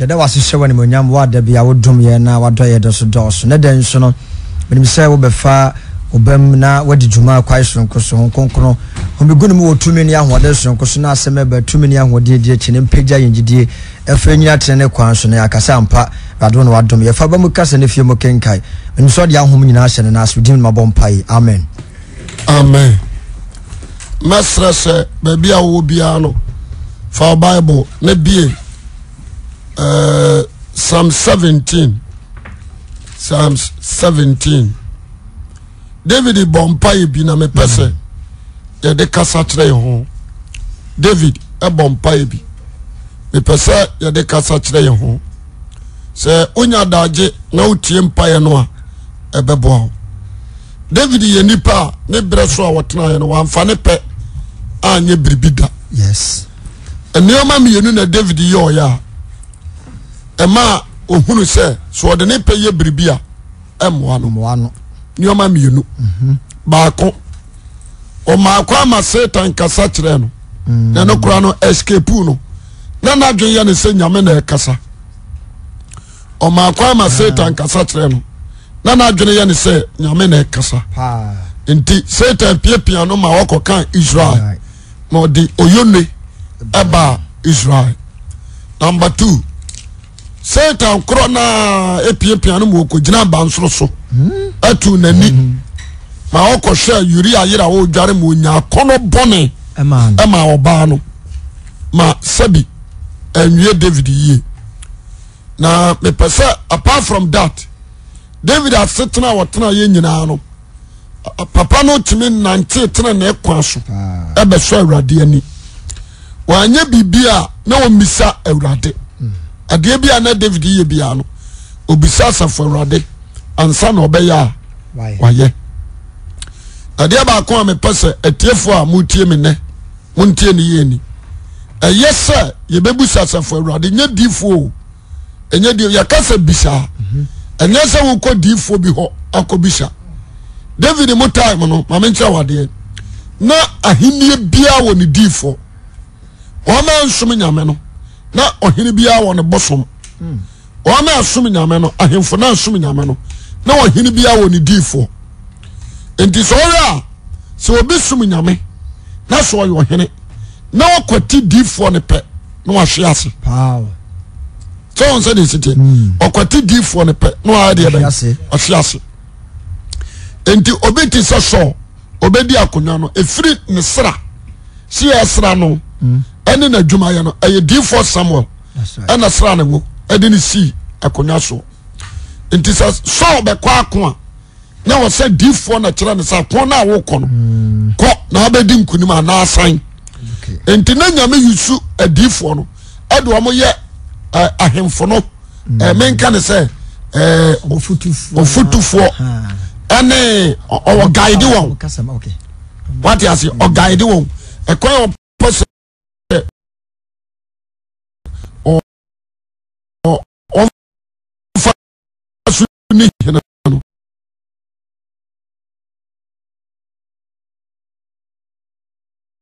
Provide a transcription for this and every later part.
Yada was showing him yam what there be our drum ye na what do so dos ne den so no me say wo be fa obam na wadi djuma kwai sonko so honkonkno ho be gunu wo tumi ne ahode sonko so na asem ba tumi ne ahode die chine mpagya yengidie efa nyina tene kwan so na yakasa ampa bado no wadom ye fa ba mu kasa ne fie mo kenkai me so de ahom nyina hyene na asudi ma bompai amen amen masra se ba bia wo bia no fa bible na bie Psalm 17 David bompai bi na me pese ye de kasa kire ho David bompai bi me pese ye de kasa kire ho se onya daje na utie mpaye no a ebebo David ye nipa ne breso a wotena ye no wamfa ne pe anye bribida yes enioma mienu na David yo ya ema ohunu se so de ne pe ye bribia emwa no nioma mienu baako o maakwa ma Satan kasa kire no na no kura no escape no na nadwen ye ne se nyame na ekasa o maakwa ma Satan kasa kire no na nadwen ye ne se nyame na ekasa enti Satan piepia no ma woko kan Israel no di oyone aba Israel. Number 2 Satan krona epiepia no mo ko gina bansoro so atu nani ma woko hwe yuri ayira wo dware mo nya kono bone ema oba no ma sabi enwie David yie na me pese apart from that David asetena wotena ye nyina no papa no timi nante tena na ekwa so ebe so awrade ani wanya bibia na o misa awrade ade bia na David ye bia no obisa safo awrade ansa na obeya waye ade ba ko me pese etiefo a mutie me ne muntie ne ye ni yesa ye bebusa safo awrade nya difo enye di yakasa bisa enye se wo ko difo bi ho akobisa David mo time no ma mencha wade na ahenie bia wo ne difo o ma nsum nyame no na ohene bia wo ne bosom o ma asum nyame no ahemfo na asum nyame no na ohene bia wo ne difo enti so ya so obi sum nyame na so yo ohene na okwati difo ne pe na wa hwe ase power so on say this okwati difo ne pe na wa de be o hwe ase enti obeti so obedi akonya no efiri ne sra si esra no ene na dwuma ye no eye difo Samuel ena sra ne ngo ede ne si akonya so enti so be kwa akon na wo se difo na kira ne sa kon na wo kono ko na obedi nkunim ana asan enti na nyame yusu adifo no ede wo mo ye ahemfo no menka ne se ofutufo ane o guide won what you say o guide won e ko o pose o fa ni no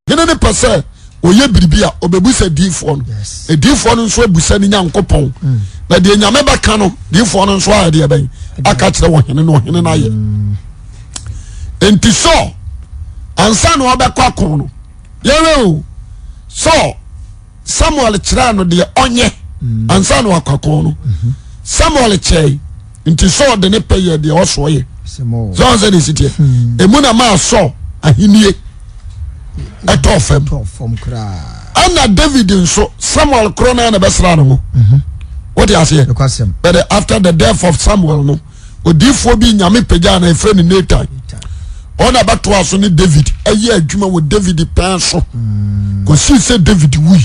gene ne pese o ye biribia o bebusa difo no e difo no so abusa ni nyankopon na de nyame baka no difo no so a de ben aka kire wo hene no hene na ye enti so ansa no obekwa akon no yewe so Samuel kira no de onye ansa no akakon no Samuel chei enti so de ne peye de oso ye so say this tie emu na ma so ahenie etofem kra ana David nso Samuel krona na besra no what you say but after the death of Samuel no odifo bi nyame pagya na efre ni Nathan ona bato aso ni David aye adwuma wo David pan so ko si se David wi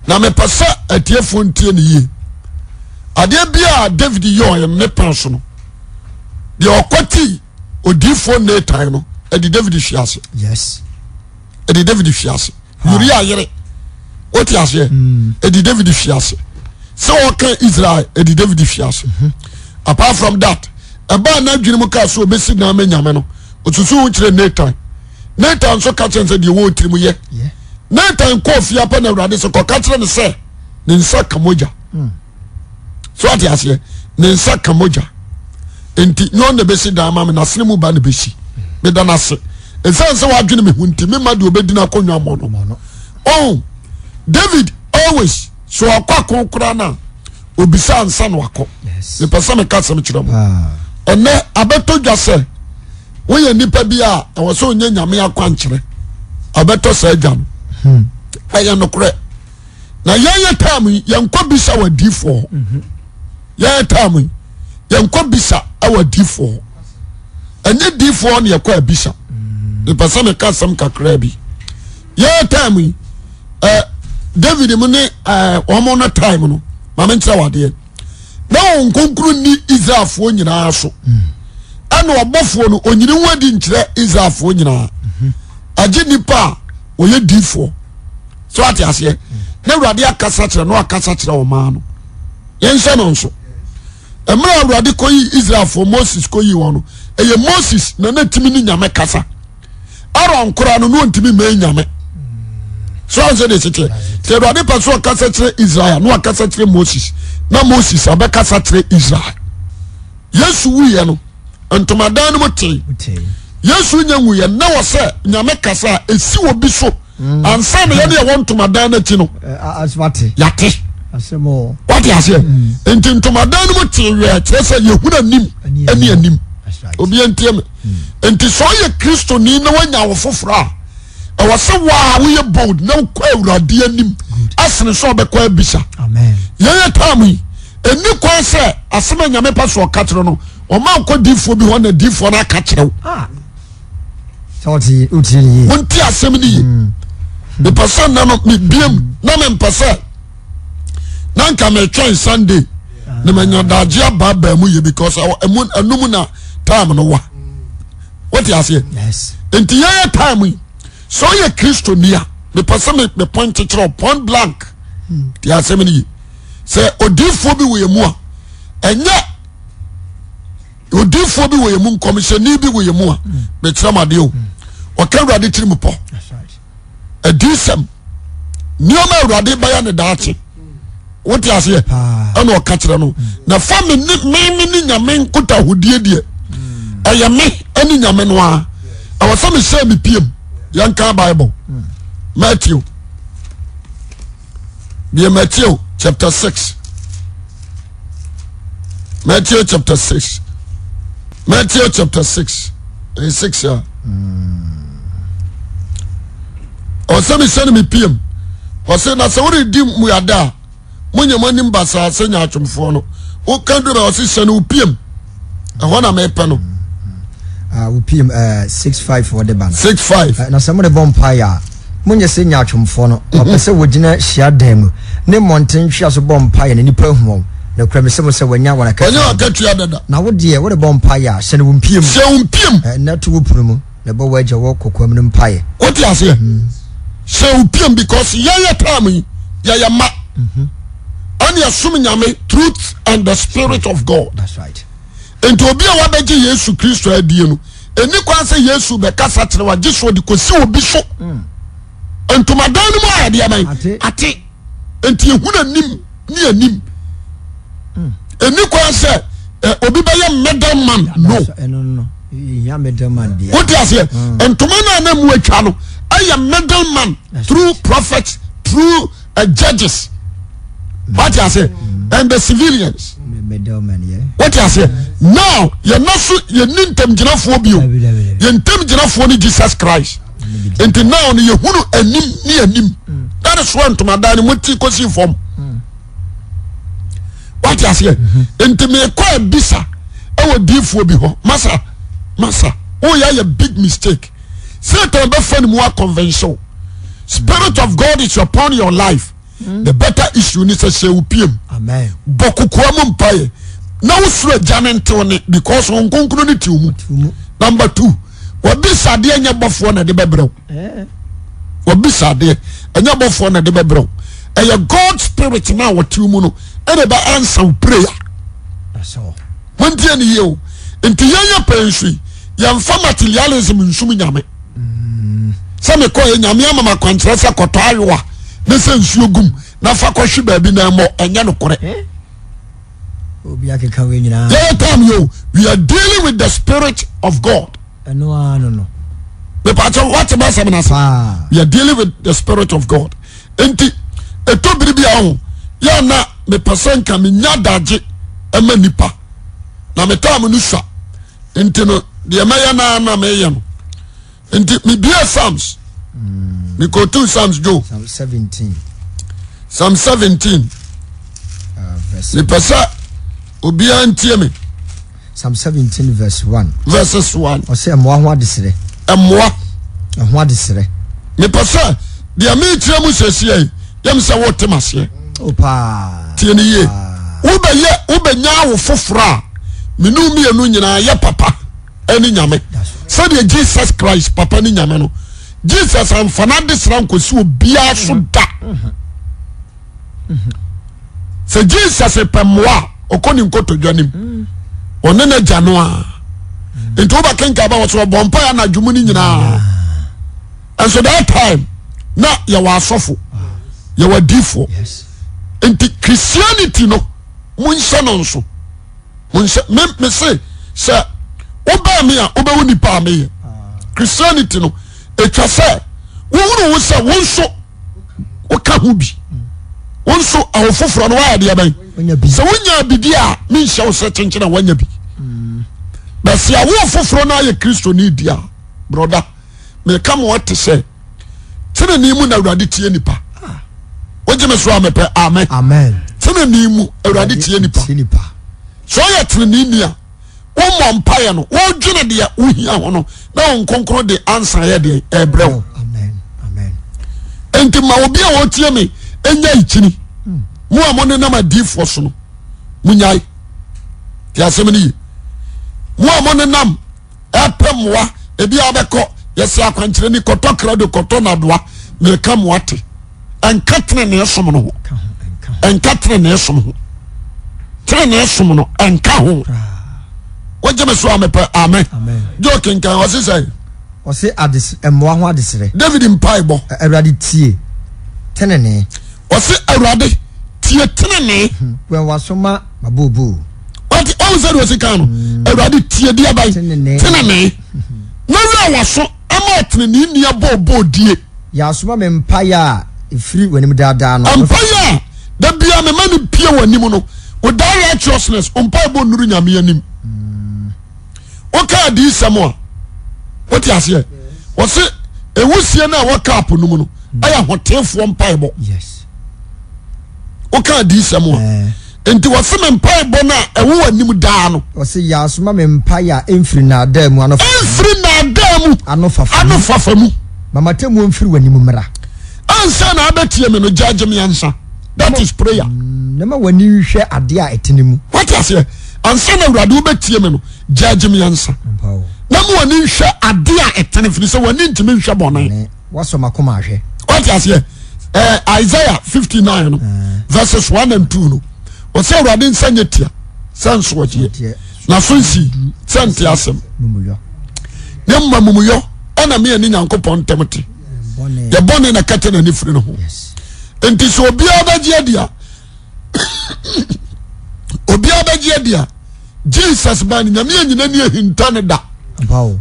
na me pasa atiefo ntie ni ye ade bia David yo ye me pan so no de okoti odifo Nathan no edi David hwiase yes edi David hwiase yuri ayere what you say edi David hwiase so okay Israel edi David hwiase apart from that aba na dwene mu ka so obesi na nyame no otusu kire Nathan so ka chen se de wo tirimu ye Nathan ko fia pa na urade so ko ka kire ne se ne nsa kamoja so ati ase ne nsa kamoja enti no na besi da ma me na sene mu ba na besi me da na se esanse wa adwene me hunti me ma de obedi na konwa mo no oh David always so akwa konkura na obisa ansa no akọ le pesa me ka sem kire mo ene abeto dwase wo ye nipa bi a wo so onye nyame akwa nkire abeto sa adwa no aya no kure na yeye time yankwa bisa wadifo yeye time yankwa bisa awadifo ene difo ne yakwa bisa le pesa me ka sem kakra bi yeye time David mu ne omo no time no mama ntra wade na onkonkuru ni Israelfo nyina so ana obofo no onyini wadi nkyere Israelfo nyina agi nipa oye difo so ati ase na Awurade akasa kyere no akasa kyere o ma no yenhye no nso emra Awurade koyi Israelfo Moses koyi wono eye Moses na natimi ni nyame kasa Aaron kora no no ntimi me nyame so anse de sete te Awurade paso akasa kyere Israel no akasa kyere Moses na Moses abekasa kyere Israel Yesu wuye no ntomadan no motei Yesu nyanwuye na wo se nyame kasa esi obi so ansa na ye ne won ntomadan na ti no aswate yate asemo what you say enti ntomadan no motei we kyerese yehuna nim ani anim obi entiem enti so ye Kristo ni na wanya wo foforo a wo se wa wo ye bold na ko Awurade anim asene so obekwa abisa amen ye tamu eni kwa se asema nyame pa so katro no o ma ko difo bi ho na difo na ka kyerɛw Toti utili wonti asem ni yi the person na no me biem na me mpese na nka me twen Sunday na manya daje aba mu ye because enum na time no wa what you say yes enti ye time so ye Kristo nia me pese me point point blank ti asem ni se odifo bi wo mu a enye odifo bi wo mu commissioni bi wo mu a me kiramade o o ka Awurade kirimu po that's right adisem nioma Awurade baya ne daache what you say ana o ka kire no na fa me ni nyame nkota hodie die eye me ani nyame no a awasa me say me piem yanka Bible Matthew chapter 6 Matthew chapter 6 6 yeah o se me send me piem o se na se wo redim mu yada munyamani mbasa se nya atwomfo no o kan do o se send wo piem e na me pe no wo piem 65 for the band 65 na se mo de bompire munye se nya atwomfo no o pese wo gina hia dam ne monten hwia so bompire na nipa hu na kura me se mo se wanya wana ka wanya ka tua dada na wo de wo de bompire se ne wo piem na to wo punumu na bo waje wo kokwam ne mpaye what you say se wo piem because ye time ye ma ani asum nyame truth and the spirit of God that's right enti obi a wabeje Yesu Kristo adie no eni kwa se Yesu be kasa tere wa giso de kosi obi so entomadan no ma ade aman ate enti ehuna nim ni anim eni kwa se obi be ye middleman no ya middleman dia what you say entoma na mu atwa no I am middleman through prophets through judges what you say and the civilians middleman yeah what you say now you naso you nintem ginafo bio you ntem ginafo ni Jesus Christ enti now ni yehunu anim ni anim that is one to madan ni moti kosi form what you say enti me kwa bisa e wo difo bi ho masa oh yeah a big mistake Satan be fan mu convention spirit of God is upon your life the better issue ni say upiem amen bokuko mu mpaye na wo sura janente ne because won konkunu ni tiumu number 2 wabisa de anya bofo na de bebrew wabisa de anya bofo na de bebrew e God spirit na wo tiumu no e de ba answer prayer that's all when tie ni ye enti yanya pensu yamfa materialism nsum nyame se me ko nyame amama kwankyerese koto ayoa ne se nsuo gum na fa kwahwe baabi na mo enye no kore obi akeka we nyina time yo we are dealing with the spirit of God no the part of what about some we are dealing with the spirit of God enti eto biribia ho ya na me person ka me nya daje ema nipa na me time no sha enti no de maya na me ye no enti me bia Psalms me go to Psalms Joe Psalm 17 verse me pesa obia ntie me Psalm 17 verses 1 o say mo ho adesere ho adesere me pesa de me tire mu sesie yam se wo temase opa tie ne ye wo be nya wo fofora menu mi enu nyina ye papa eni nyame so de Jesus Christ papa ni nyame no Jesus amfana desra nkosi obia so da se Jesus pemwa okoni nkoto dwanim onene janoa enti oba kenka ba wo so bompa ya na dwumu ni nyina and so that time na ya wa asofo ya wa difo enti Christianity no munse no nso munse me se oba me a oba woni pa me Christianity no etwa se wo se wonso o ka hu bi wonso awofoforo no wa de ban se wonya bidi a me hye wo se chenchena wanya bi na se awofoforo na ye Kristo ni dia brother me come what to say tene ni mu na awurade tie nipa wojeme so amepe amen tene ni mu awurade tie nipa so ye tene ni a wo mo mpaye no wo dwene de wo hia ho no na wo nkonkro de answer ye de ebrew amen enti ma obi a wo tie me enya ichini mu amone na madifo so no munyai ti asemni mu amone nam epemwa ebi abeko yesi akwankyere ni koto krado koto na doa me kam wate enkatre ne som no ho enkatre ne som ho tre ne som no enka ho wajeme so amepe amen joking kan wasi say wasi adis emwa ho adisere David mpaibo awurade tie tenene wasi awurade tie tenene when wasoma mabubu what always wasi kan awurade tie dia bai tenene na wi awaso ama tenene ni abobo die ya asoma me mpaya efiri wanim daadaa no mpaya da bia me mani pie wanim no with righteousness mpaibo nuru nyame anim oka di samwa what you say wasi ewusie na waka aponumu no aya hotefo mpaibo yes oka di samwa enti wasi me mpaibo na ewu anim daa no wasi ya asoma me mpaya emfiri na daa mu ano fafa mu mama temu emfiri wanim mra ansa na abetie me no judge me ansa that is prayer na ma wani hwe ade a etenimu what you say ansa na urade obetie me no judge me ansa na mo wani hwe ade a etenefini so wani ntimi hwe bonan waso makoma hwe what you say Isaiah 59 no verses 1 and 2 no o say urade nsanye tia sanso watie na sonsi sante asem mumuyo nyamma mumuyo ona me ani nyankopon temte ye bone na kate na nifiri no ho enti so obia bagie dia Jesus ban nyame anyina ni ahintane da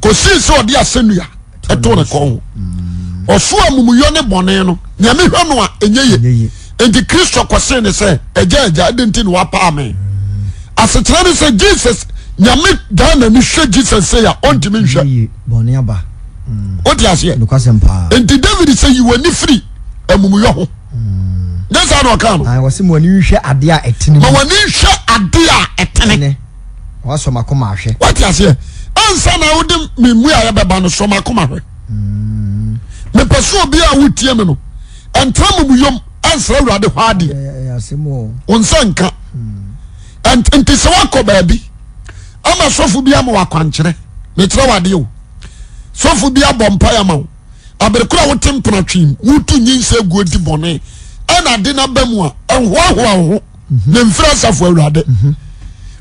ko si so odi asenua eto ne kon oso amumuyo ne bone no nyame hwe no a enyeye enti Kristo kwose ne se eja adenti ne wapa amen asetere ne se Jesus nyame da na ni hwe Jesus se ya ontimi hwe bone aba odi ase enti David say you were free amumuyo ho yes I know kan I was mo ni hwe ade a etene ma wani hwe ade a etene waso makoma hwe what ase ansa na wode memu a ye beba no so makoma hwe me peso obi a wotie me no entra mumuyom ansra awurade hwa ade asemo onsanka enti se wakọ baabi ama sofu bia ma wakwankyere me tira wade o sofu bia bompa ya ma o aberekura wotem pratwim wutu nyinse guodi bone ana de na bamu a enhoahoa ho ne mfira safo awurade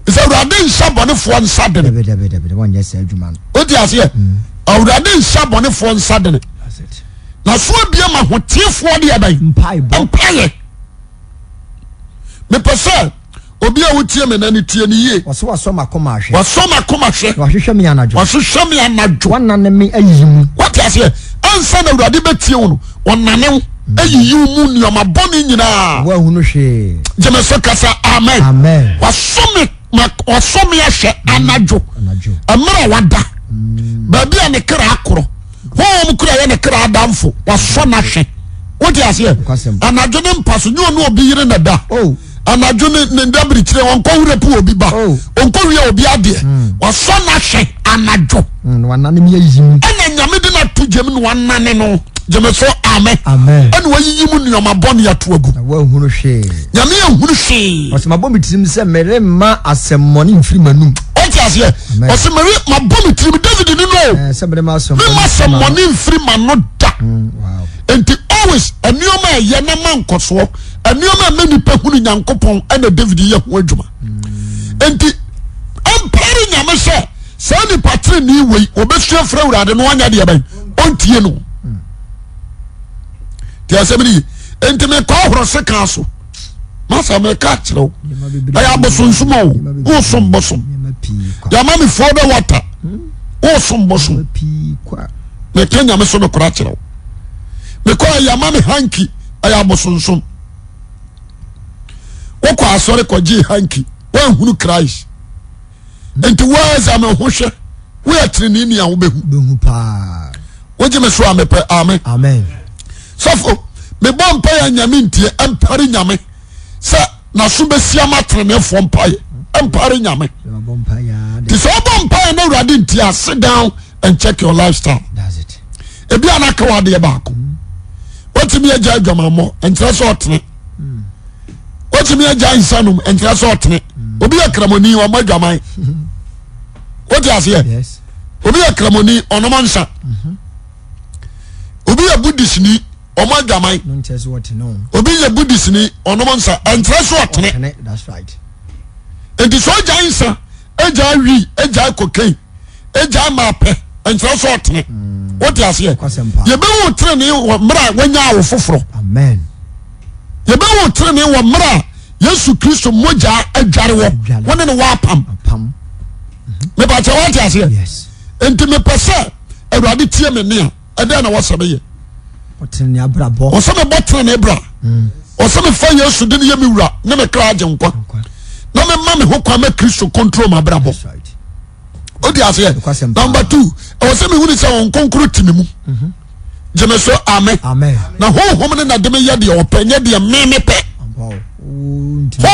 isa awurade nsa bone fo nsa de ne wonye se adwuma odi ase awurade nsa bone fo nsa de na so bia ma hotiefo de abai mpaye me pese obi a wotie me na ne tie ne ye wo so wasoma koma hwe wasoma koma hwe wa hwehwe me anajo wanane me ayimu what you say ansa na urade betie wo no onane ayiyi mu nneoma bone nyina wa hunu hwe jeme so kasa amen amen wasome ahwe anajo amra wada babi a ne kra akoro ho kura ye ne kra adamfo waso na hwe what you say anajo ne mpaso nyo no obi yire na da anajo ne ndabri kire onko wurepu obi ba onko wi obi ade waso na hwe anajo wanane me ayimu ena nyame de na tujem no wanane no jeme so amen ena wayiyi mu nneoma bone ya to agu wa hunu hwe nyame ahunu hwe osema bomi tirim se merema asemmoni mfiri manum otiase osema ma bomi tirim David ni no se merema asemmoni mfiri manu da wow enti always enioma ye na mankoso enioma mani pa hunu nyankopon ena David ye ho adwuma enti ampare nyame se sani patre ni wei obesua fra urade no anya de ban ontie no ti asemri enti me ko horo se kan so masa me ka kiro aya bosonsumo o som bosom ya mami for the water o som bosom me kenya me so no kora kiro me ko ya mami hanki aya bosonsum wo ko asore ko ji hanki wa hunu Christ enti waza me hohwe we atrini ni a wo behu pa woje me so amepe amen amen sofo me bom pa ya nyame ntie empare nyame se na so besia matrene fo mpaye empare nyame bom pa ya ti so bom pa ya na urade ntie sit down and check your lifestyle that's it ebi anaka wade ba ko wotimi agya adwamamo entre so otene wotimi agya insanum entre so otene obi akramoni wa madwaman what you say yes obi akramoni onomansa obi ya buddhist ni omadwaman no ntese what no obi ya buddhist ni onomansa entre so otene that's right enti so agya insa agya wi agya cocaine agya mape entre so otene what you say ye be wo trene wo mra wanya wo foforo amen ye be wo trene wo mra Yesu Kristo moja adware wo wone ne wapam me ba cha what you say yes enti me pese awurade tie me ne a ade na wo sabe ye otene abrabo o se me botre ne bra o se me fa Yesu de ne ye me wura ne me kra agye nkwa na me ma me ho kwa me Kristo control ma brabo o di ase number 2 o se me huni se won konkoro timi mu jeme so amen na ho ho me na de me ye de o pe nye de me pe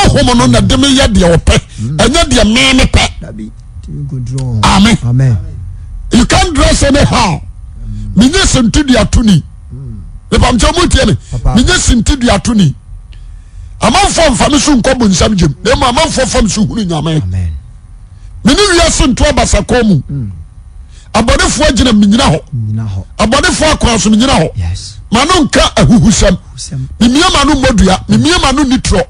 ho no na de me ye de o pe enya de me pe amen you can't dress anyhow minye sentidi atuni me pam chomu tie me minye sentidi atuni amanfo mfame so nko bonsam jem na ma amanfo fam so hunu nyame amen mini wiya sento abasako mu abodefo agina minyina ho abodefo akwa so minyina ho yes manu nka ahuhusam mimia manu modua mimia manu nitro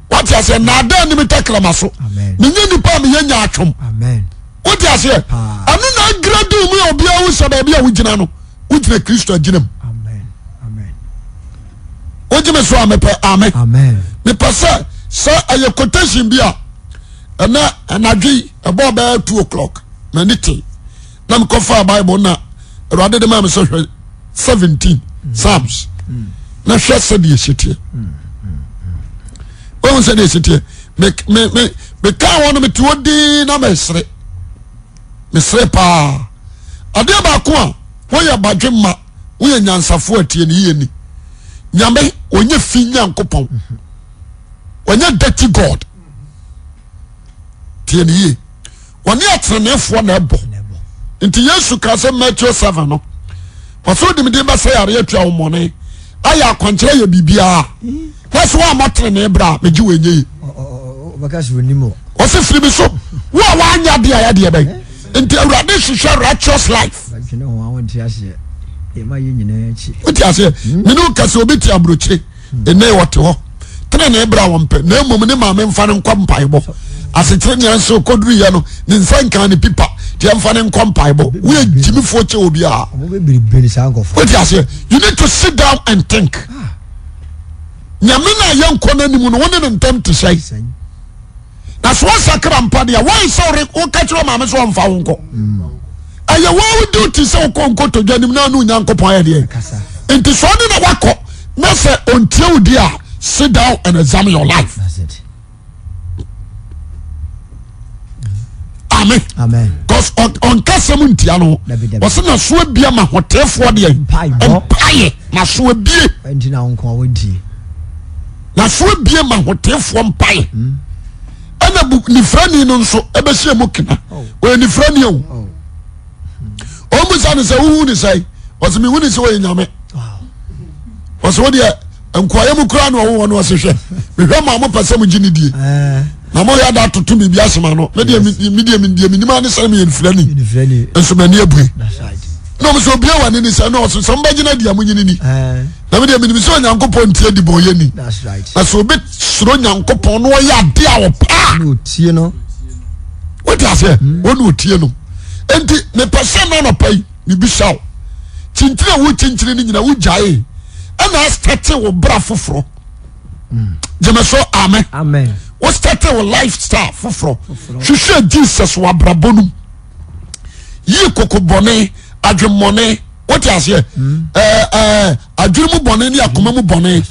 what you say na da ni metakrama so minye nipa me yanya atwom amen what you say anu na gradu mu obi a wo saba bia wo gina no wo gina Kristo aginam amen amen wo gina so amepe amen amen me pasa sa aye quotation bia na anadwi abo ba 2 o'clock na niti na me kofa Bible na Awurade de ma me so 17 Psalms na hwe se de yetie o se de yetie me ka won me to di na mesre pa ade ba ko a wo ya badwemma wo ya nyansafo atie ne yeni nyame onye fi nyankopon onye dirty god tie ne ye woni atrenefo na ebo nti Yesu ka se Matthew 7 no waso de me ba say yare atua wo mone aya akwankere ya bibia waso wa matrene bra meji wenye bakasi wenimo wose firi bi so wo wa anya de aya de ben nti Awurade hwehwe righteous life bakene ho awon ti ase e ma ye nyina achi uti ase minu kase obeti abrochire ene wote ho tene na bra wo mpe na emom ne ma me mfa ne nkwa mpaebo asetre nyanso koduru ye no ne nsa nkan ne pipa ti mfa ne nkwa mpaebo wo ye jimifo che obi a mo be biri sa nkofo uti ase you need to sit down and think nyamina yanko na nimu no wone ne ntem te sei na so sakra mpa de why so o ka kiro maame so mfa wonko aye wo duty so konko to dwanim na no nyankopon ya de enti so ne na wako na se ontie udi a sit down and examine your life. That's it. Amen. Because on kasem ntia no wose na so bia ma hotefo de empaye na so bie enti na wonko wontie na so bie ma hotefo mpaye ana bu ni frani no nso ebehye mu kena we ni frani o mu san se wu ni sai wose me wu ni se we nyame wose wo de enkoya mu kura no wo no wose hwe me hwe ma mo pasem gini die na mo ya da toto mi bia sema no me de mi ni ma ne sai me ni frani enso mani abue no mo so bia wa ni sai no so mba gina dia mo nyini ni na me de mi so nyankopon tie di boye ni that's right na so be suro nyankopon no ya de a wo pa no tie no what you say wonu tie no enti me pese no no pai mi bi shaw chinchire wo chinchire ni nyina wo jae ana start wo bra foforo jeme so amen wo start wo lifestyle foforo hwehwe Jesus wa brabonum yi kokobone adwemone what you say adwemu bone ni akoma mu bone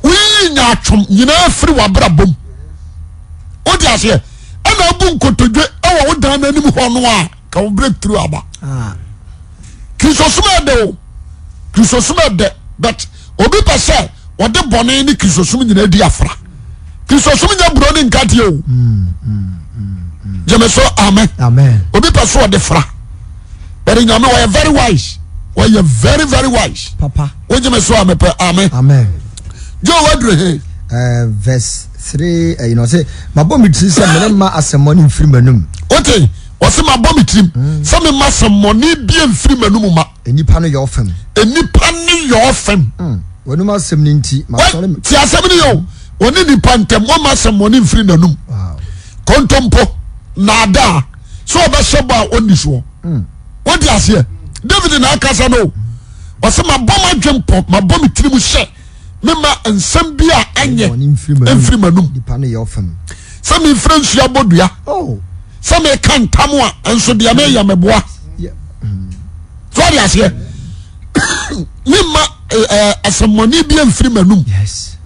we nya atwom nyina afiri wa brabom what you say ana bu nkotodwe ewo wo dan nanim ho no a ka wo breakthrough aba Christosuma de but obi pese wode bone ni Christosum nyina di afra Christosum nya bro ni nkate o jeme so amen obi pese wode fra but nyame we very wise we very very wise papa we jeme so amen jo wadre he verse 3 you know say mabom tri say menema asemoni mfiri manum okay wose mabom trim say me masemoni bia mfiri manum ma enipa no yo fam wonu asem ni nti masore ti asem ni yo woni nipa ntem wo masemoni mfiri nanum kontompo nada so be shebo a oni so what you say David na akasa no wose mabom adwempo mabom trim hye mema ensem bia anye mfiri manum nipa no yo fam say me friends abodua say me kantam a enso de na ya meboa so what you say mema asemoni bia mfiri manum yes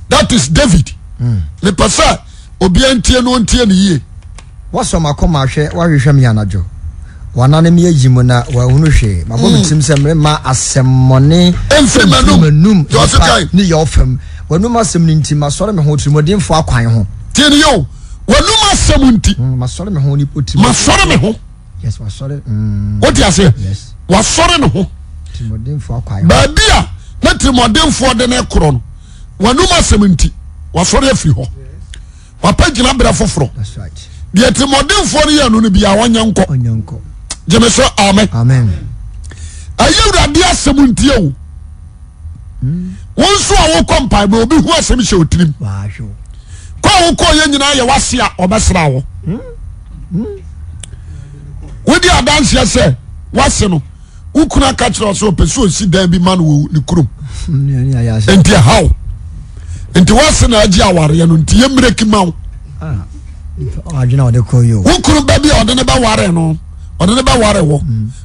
that is David le pasa obi antie no ntie ne yie waso makoma hwe wahwehwe me anajo wanane me ayimu na wahunu hwe mabom tim se mema asemoni mfiri manum ni yo fam wanum asem ni nti masore me ho trimodinfo akwan ho tie ne yo wanum asem nti masore me ho ni poti masore me ho yes wasore what you say yes wasore ne ho trimodinfo akwan ba bia na trimodinfo de ne kro no wanum asem nti wasore afi ho papa gina bra foforo that's right de trimodinfo ne ya no bia wanyanko jeme so amen ayewrade asem nti o won so awo kompa ba obi hu asem hye otirim wahwo kwa wo ko ye nyina ye wase a obesra wo wodi adanse se wase no ukuna ka kire so pese osi dan bi man wo ni kurum enti how enti wase na agi aware no enti ye mreki mawo ajina ode koyo ukuru ba bi ode ne ba ware no ode ne ba ware wo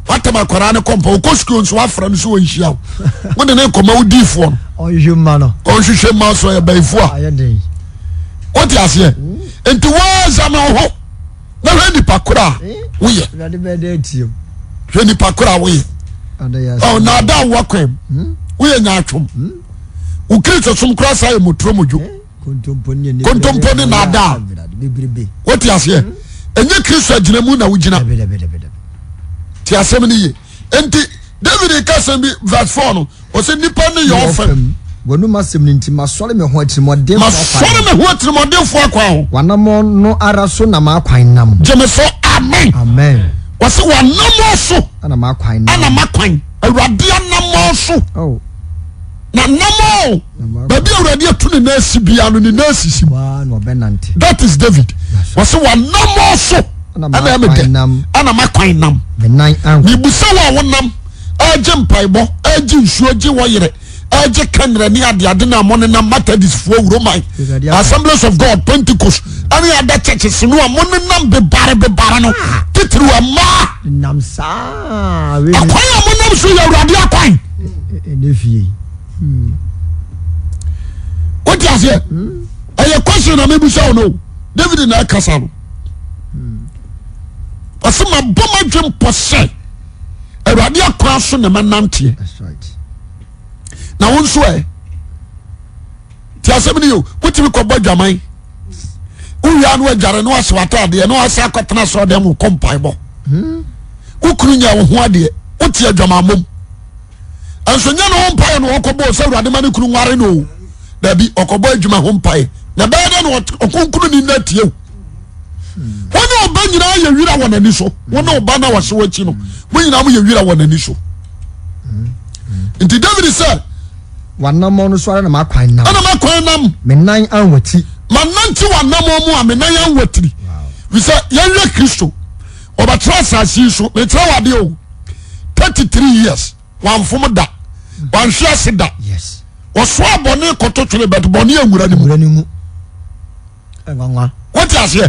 watama kwara ne kompa ko school so afra no so nhia wo de ne koma udifo no oyuma no ohwehwe ma so ya baifo a ayede what you say enti wa zama ho na hwani pakura wo ye rade be de tio hwani pakura wo ye oh na da wo kwem wo ye nya atwom wo kristo sum kura sai motromojo kontompo ni na da what you say enye kristo agina mu na wo gina ti asem ni ye enti David kasem bi verse 4 no o se nipa ni yo fam wonu masem ni nti masore me ho atirmodem fo akwa ho wanamo no ara so na makwan nam jeme so amen wase wanamo so ana makwan awrade anamo so na namo baby awrade atune na asibia no ni na asisi wa no benante that is David wase wanamo so ana makwan nam benan an ni busawa wonam aje mpaibo aje nsuo je wo yere eje kenre ni ade na mo na Methodist fo Roman Assemblies of God Pentecost ani ada churches no mo nam be bare no titru ama nam sa we akwai mo nam so ya urade akwai enefie what you say a question na mebu say no David na kasa no asema boma dwem pose urade akwa so na manante that's right na wonso ti asem ni yo wotimi ko bodwaman uya no ajare no aswata ade no asa akotena so dem kompai bo ukuru nya wo ho ade woti adwamamom anso nya no ho mpai no okobo so urade mane kuru nware no da bi okobo adwuma ho mpai na baade no okonkuru ni natie wona oba nyina ye wira wonani so wona oba na wase wachi no mo nyina mo ye wira wonani so nti David said wanamo no so ara na makwan nam ana makwan nam menan anwati mananti wanamo mu a menan anwatiri we say yenwe Kristo obatra asasi so metra wade o 33 years wanfom da wanhwe ase da yes oso abone kototwele bet bone awura ni mu enwanwa what you say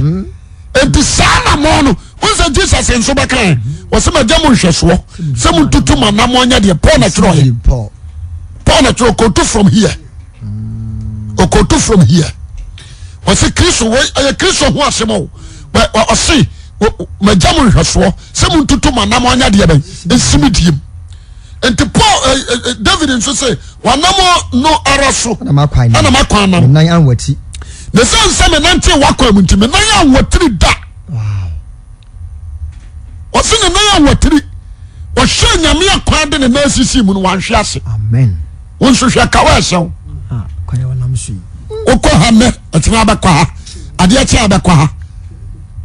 enti sana mo no wonse Jesus enso bekan wose magya mo hweso se mo tutu manamo anya de Paul na tro he Paul na tro kotu from here okotu from here wose Kristo we aye Kristo ho asemo o se magya mo hweso se mo tutu manamo anya de ben ensimidiem enti Paul David enso say wanamo no araso ana makwan nam menan anwati the son menante wakwa mu ntime na ya watiri da wow o se na ya watiri o hwe nyame akwa de na asisi mu no wanhwe ase amen won so hwe ka wa hyew kwaya wanam so o ko ha me atina ba kwa ha ade a chia ba kwa ha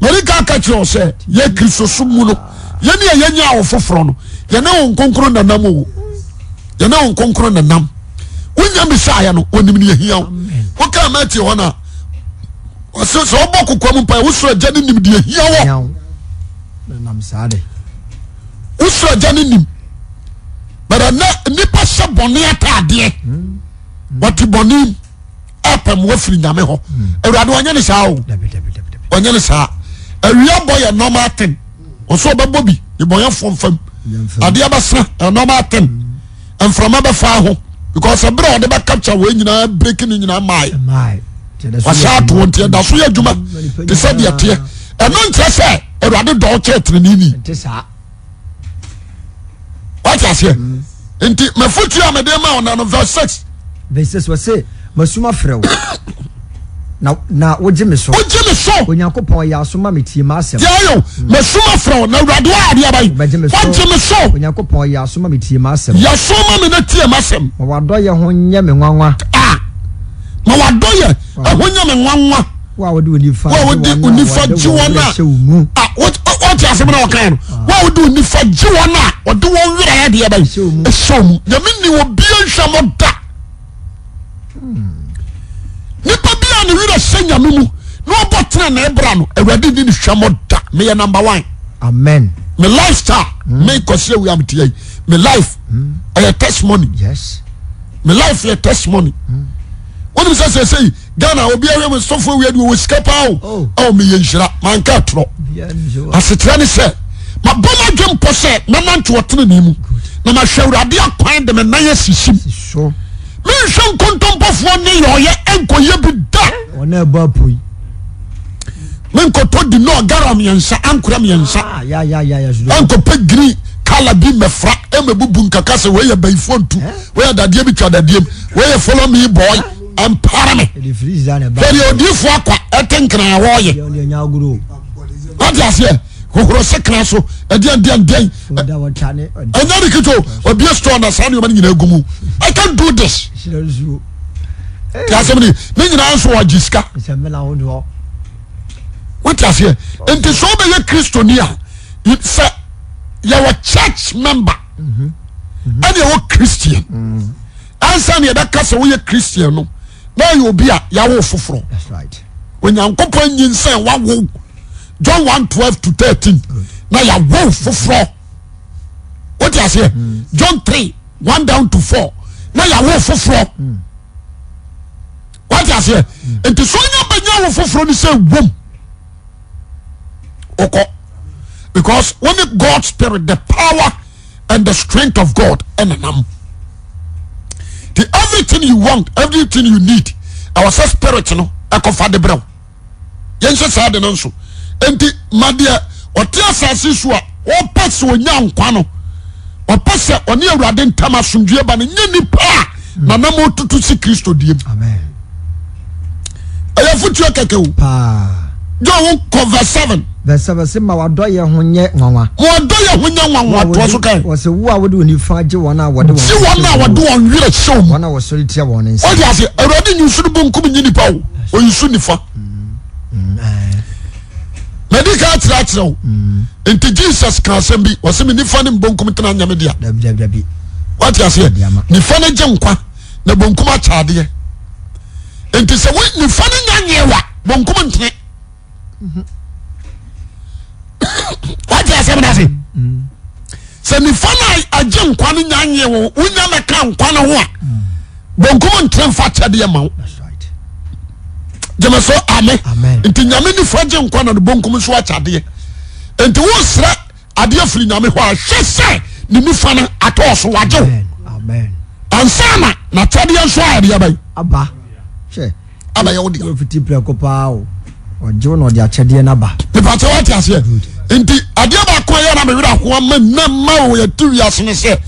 merika ka chi o se ye Kristo sumu no ye ne ye nya wo foforo no ye na won konkro na nam o ye na won konkro na nam wonya misaya no onim ne hia wo ka ma ti ho na so obo kokwam pa wo so agya ne nim de hia wo nam saade wo so agya ne nim bara na nipa se bone atade what bone apam wo firi nyame ho awurade wanya ne saa o wanya ne saa awia boy normal thing o so bebo bi e boy fomfam ade abasra normal thing and from abafa ho because a bro de ba capture we nyina breaking nyina mai wasat wonte da so ya djuma te se de te e no ntre se erade do chetre ni te sa what you say enti me futu amede ma ona no verse 6 verses we say masuma frew na woje me so onyankopon ya so ma metie ma asem yayo masuma frew na urade wa ade abai woje me so onyankopon ya so ma metie ma asem ya so ma me na tie ma asem ma wado ye ho nye me nwanwa ma wado ye ho nye me nwanwa wa wodi onifa jiwona what you asem na wakan wa wodi onifa jiwona wodi won wira ya de abai esom nyame ni obi anhwamo da nipa bia ne wira senya mu no obotena na ebra no awurade ni hwamo da me ye number 1 amen me lifestyle me kose we am tie me life a testimony yes me life a testimony when you say Ghana obi awe me sofo we do we skapa o me ye nhira man ka tro asetra ni se ma boma dwem pose na nanto wotene ni mu na ma hwe awurade akwan de me nan asisim so me hwe nkontompofo ne yoye enkoye bi da ona ba poi men ko to di no garam yensa ankura me yensa ya anko pegri kala bi mefra emebubu nkaka se we ye baifontu we ya dadie bi twa dadie we ye follow me boy empire me the freeze na ba very odifo akwa etenkran wo ye what you say kokoro sekran so edian da watane anya dikito obi store na sanu man nyina gumu I can't do this ya semni me nyina anso wa jiska semela hodo what you say enti so be ye Kristonia it's your church member and your Christian answer ne da kase wo ye Christian no na you be a ya wo foforo that's right when yankopon nyinsen wa wo John 1:12 to 13 na ya wo foforo what you say John 3:1 down to 4 na ya wo foforo what you say enti so nya banya wo foforo ni say wom oko because when God's spirit the power and the strength of God enam the everything you want everything you need our spirit no ekofa de brew yense sa de nso enti madia oti asase so a o pass onya nkwa no o pass oni awurade ntama somdue ba ne nipa na nam otutu si Kristo diem amen aya futu keke o pa John verse 7 verse 7 se ma wadoye ho nye nwanwa wadoye ho nye nwanwa to so kai wo se wo a wode oni fa je wona wode won si wona wode won wire show wona wo sori tia won nsi o dia se awurade nyusuru bonkum nyi nipa o oyusu nifa medical tratra o enti Jesus kan asem bi wo se me nifa ne bonkum tena nyame dia dabi what you say nifa ne je nkwa na bonkum achaade enti se wo nifa ne nyanyewa bonkum ntene what you say me say se nifa na aje nkwa ne nyanyewo unya meka nkwa ne ho a bonkum ntene fa chaade ma wo jama so amen enti nyame ni faje nkwa na bonkum so achade enti wo sra ade afiri nyame ho a hwese ni nifa na atoso waje amen ansana na chade so ade abai aba che aba ye wodi ofiti preko pa o ojo no de achade na ba me pa che what ase enti ade ba ko ye na me wira ko ma wo ye tu ya sene se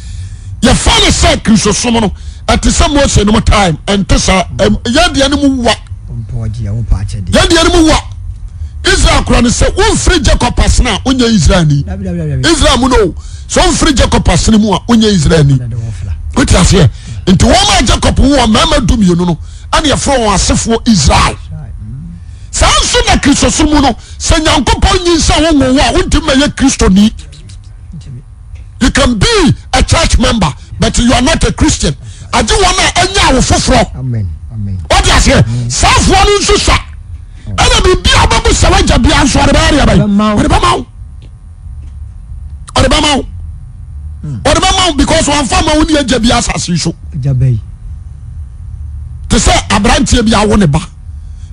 ye fa ne se Kristo som no ati se mo se no time enti sa ye de ne mu wa yadi animu wa Israel kura ne se unfree Jacob asna unya Israel ni Israel mu no so unfree Jacob asna mu a unya Israel ni what you say into one Jacob wo mama dum yenu no ane yefro won asefo Israel sanso na Kristo sumu no se Nyankopon nyinsa won wo a untima ye Kristo ni you can be a church member but you are not a Christian aje wona anya wo foforo amen what you say safo no nso sa ana bibi ababu sawaja bia nso ade ba ade ba ode ba mawo because one farmer woni agya bia asase so jabai to say abrantie bia wo ne ba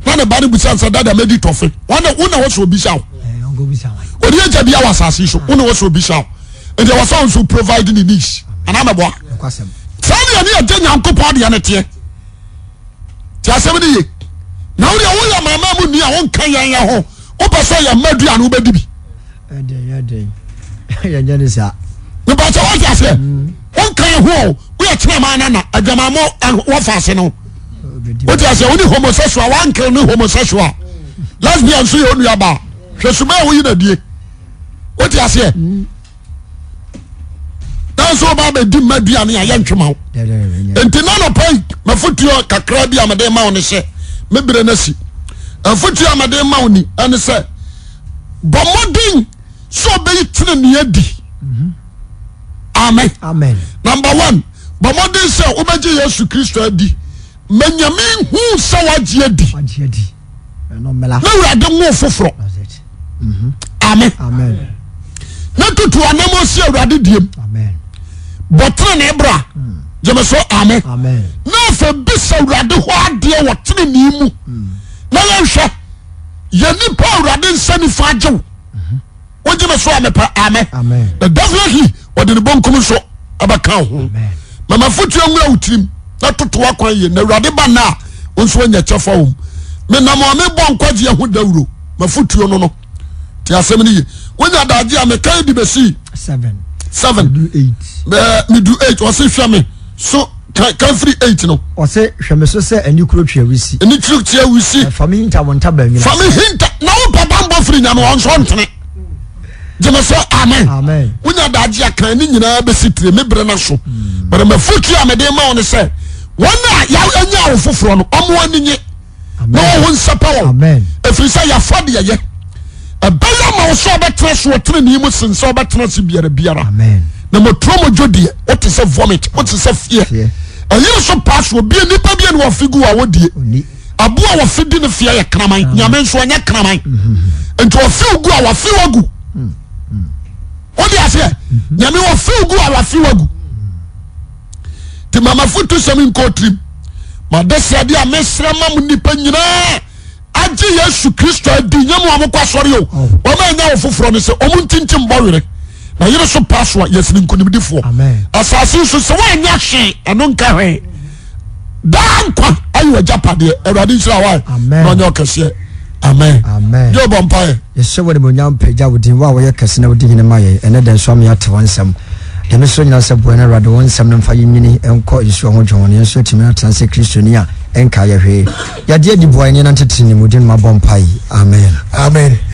na ne ba ne busa nsa dada medi tofe wona wo so obi sha ngo bi sa wa odi agya bia wasase so wona wo so obi sha and there was also providing the needs ana meboa kwasem sani ani agya Nyankopon de ne te ti asem de ye na wo ya mama mu ni a won kan yan ho wo pa so ya madu anu be dibi ede ya nyane sa ne ba ta wo ti ase won kan ho wo ya tena ma na adwamamo wo fa ase no wo ti ase wo ni homosexual wan kan ni homosexual lesbian so yo nu aba hwesuma wo yi na die wo ti ase so ba be di madua ne aye ntwema wo enti na no pai mafutuo kakra bi amade ma wo ne se mebere na si afutuo amade ma wo ni ane se bomodin so be yitene ne adi amen number 1 bomodin se obeje Yesu Kristo adi manyame hu se waje adi no mela na urade wo foforo amen na tutu anamo si urade diem amen botre ne bra jeme so amen na fa bisa urade ho ade wo tene ni mu na yehwe ye nipa urade nsani fa agyew wo jeme so amen the definitely what the bonkum so abaka ho mama futu nwura utirim na toto akwan ye na urade ba na onso anya chefa wo me na mo me bonkwaje ho dawuro mafutu no ti asem ni ye wonya daje a me kan di besi 7 me do 8 or say hwame so can free 8 no o say hwame so say ani kuro twa wisi ani kuro twa wisi fami hinta wonta ba mi fami hinta na wo papa mbo free nyame won so ntene jema so amen wonya daje akan ni nyina be sitire me bre na so but me futu a me de ma won say wona ya anya wo foforo no omo aninye na wo nsapa wo efiri say ya fode ye abaya ma wo so betre so tere ni mu sense betre so biara amen na motromo jodie what is a vomit what is a fear ayi so pass wo bi nipa bi na wo figu wa wodie abu a wo fidi ne fear ya kraman nyame nso anya kraman ento wo figu a wo fi wagu wodi ase nyame wo figu a wo fi wagu ti mama foto sami nko trim ma desi ade a mesra mam nipa nyina agye Yesu Kristo adi nyamu amokwa sori o o ma nya wo foforo ne se omuntintim bɔwere na yere so paswa yesini nkonimdifo asase so se wa nya hwe eno nka hwe dankwa ayo japade Awurade nsira wa na onye okese amen yo bompae yesɛ wode mo nyam pagya wodin wa wo yɛ kɛse na wodi hene ma yɛ ene den so am yɛ te wonsɛm de me so nyina sɛ boa na Awurade wonsɛm no mfa yinwini enko yesu ho dwon ne so timi atanse kristoni a enka yɛ hwe yade adi boa ne nantete ne mudin ma bompae amen